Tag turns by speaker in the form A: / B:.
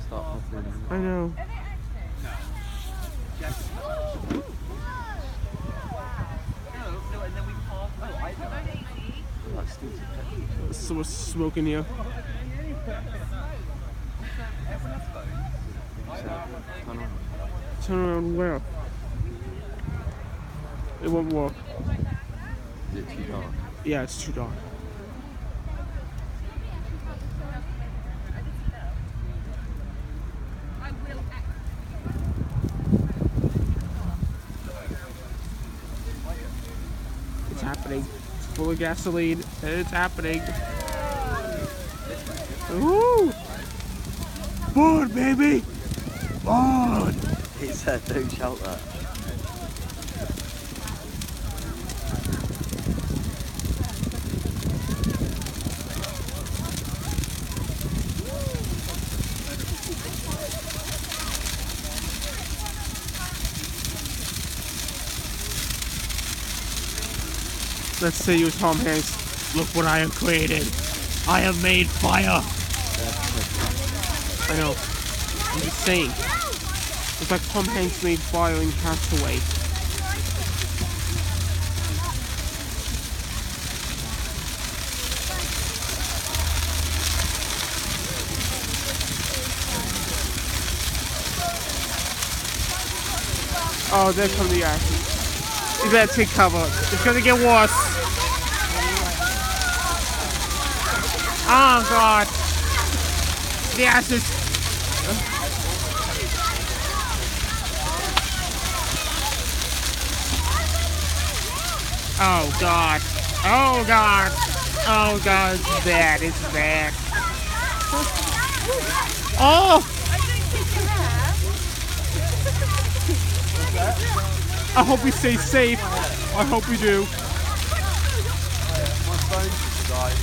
A: gonna start popping.
B: I know. So we're smoking here. Turn around where? It won't work.
A: Is it too dark?
B: Yeah, it's too dark. It's happening. It's full of gasoline. It's happening. Ooh! Burn, baby! Burn!
A: He said, don't shout that.
B: Let's say you, Tom Hanks. Look what I have created. I have made fire. I know. I'm just saying. It's like Tom Hanks made fire in Castaway. Oh, there come the ashes. You better take cover. It's gonna get worse. Oh God. The ashes. Oh God. Oh God. Oh God, it's bad. It's bad. Oh! I hope we stay safe. I hope we do.
A: My phone's died.